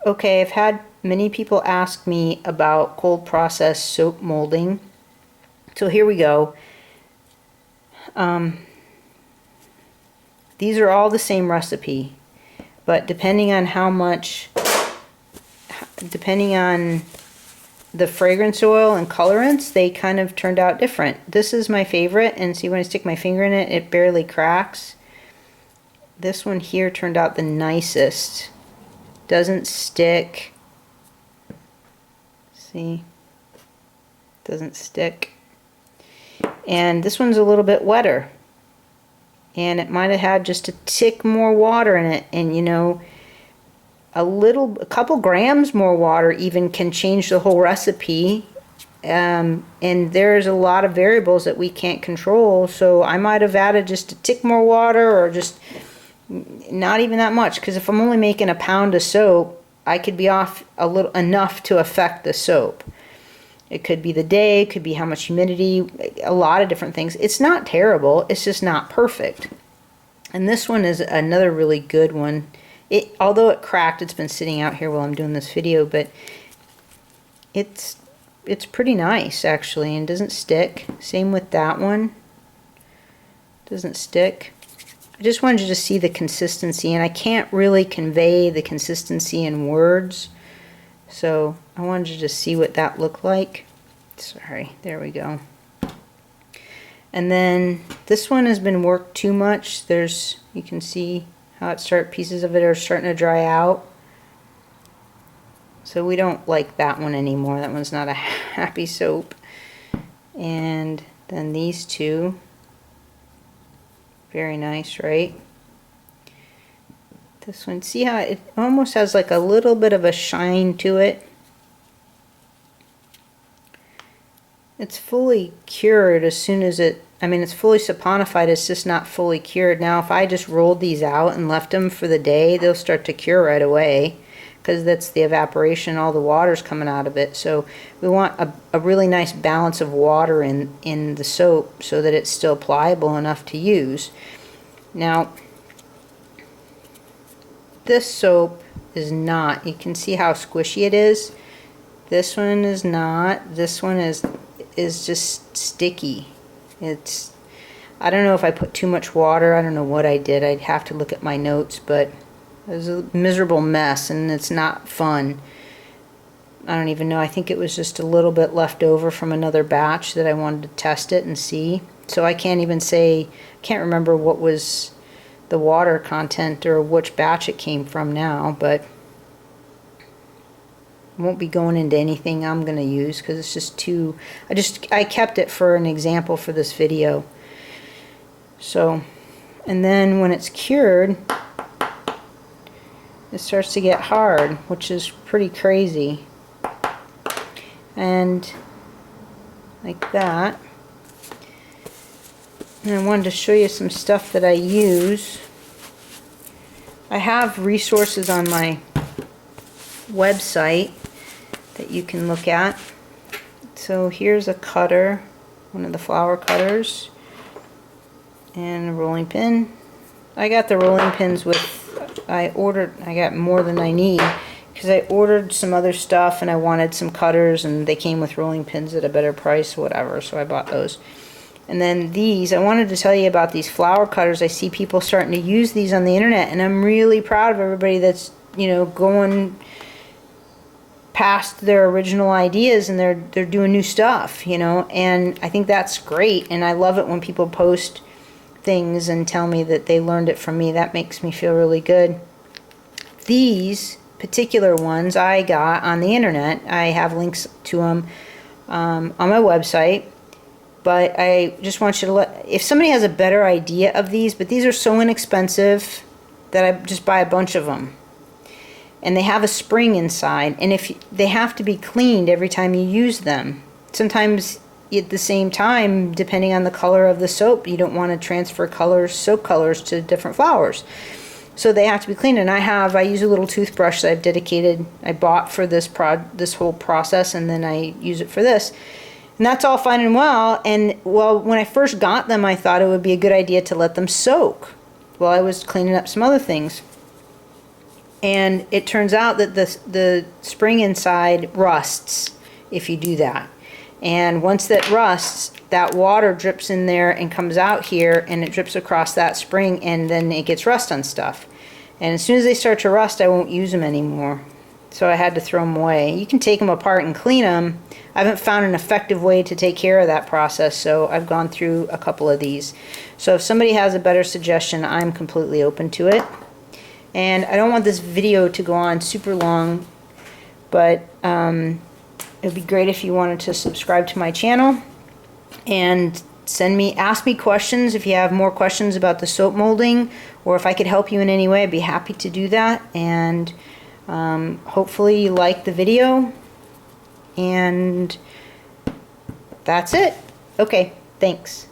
Okay, I've had many people ask me about cold process soap molding. So here we go. These are all the same recipe, but depending on depending on the fragrance oil and colorants, they kind of turned out different. This is my favorite, and see when I stick my finger in it, it barely cracks. This one here turned out the nicest. Doesn't stick. See? Doesn't stick. And this one's a little bit wetter. And it might have had just a tick more water in it, and you know, a couple grams more water even can change the whole recipe. And there's a lot of variables that we can't control, so I might have added just a tick more water, or just not even that much, because if I'm only making a pound of soap, I could be off a little enough to affect the soap. It could be the day, it could be how much humidity, a lot of different things. It's not terrible, it's just not perfect. And this one is another really good one. Although it cracked, it's been sitting out here while I'm doing this video, but it's pretty nice actually, and doesn't stick. Same with that one. Doesn't stick. I just wanted you to see the consistency, and I can't really convey the consistency in words, so I wanted you to see what that looked like. Sorry, there we go. And then this one has been worked too much. You can see how pieces of it are starting to dry out. So we don't like that one anymore. That one's not a happy soap. And then these two. Very nice, right? This one, see how it almost has like a little bit of a shine to it. It's fully cured as soon as it's fully saponified, it's just not fully cured. Now if I just rolled these out and left them for the day, they'll start to cure right away, because that's the evaporation, all the water's coming out of it. So we want a really nice balance of water in the soap so that it's still pliable enough to use. Now this soap is not, you can see how squishy it is. This one is not. This one is just sticky. I don't know if I put too much water. I don't know what I did. I'd have to look at my notes, but it was a miserable mess, and it's not fun. I don't even know. I think it was just a little bit left over from another batch that I wanted to test it and see. So I can't even say, can't remember what was the water content or which batch it came from now, but I won't be going into anything I'm going to use because it's just too, I kept it for an example for this video. So, and then when it's cured, it starts to get hard, which is pretty crazy. And like that. And I wanted to show you some stuff that I use. I have resources on my website that you can look at. So here's a cutter, one of the flower cutters, and a rolling pin. I got the rolling pins I got more than I need because I ordered some other stuff and I wanted some cutters, and they came with rolling pins at a better price, whatever, so I bought those. And then these, I wanted to tell you about these flower cutters. I see people starting to use these on the internet, and I'm really proud of everybody that's, you know, going past their original ideas, and they're doing new stuff, you know, and I think that's great. And I love it when people post things and tell me that they learned it from me. That makes me feel really good. These particular ones I got on the internet. I have links to them on my website, but I just want you to if somebody has a better idea of these, but these are so inexpensive that I just buy a bunch of them. And they have a spring inside, and they have to be cleaned every time you use them. Sometimes at the same time, depending on the color of the soap, you don't want to transfer soap colors to different flowers. So they have to be cleaned, and I use a little toothbrush that I bought for this whole process, and then I use it for this. And that's all fine and well, and well, when I first got them, I thought it would be a good idea to let them soak while I was cleaning up some other things. And it turns out that the spring inside rusts if you do that. And once that rusts, that water drips in there and comes out here, and it drips across that spring, and then it gets rust on stuff. And as soon as they start to rust, I won't use them anymore. So I had to throw them away. You can take them apart and clean them. I haven't found an effective way to take care of that process, so I've gone through a couple of these. So if somebody has a better suggestion, I'm completely open to it. And I don't want this video to go on super long, but it would be great if you wanted to subscribe to my channel and ask me questions if you have more questions about the soap molding, or if I could help you in any way. I'd be happy to do that. And hopefully you liked the video, and that's it. Okay, thanks.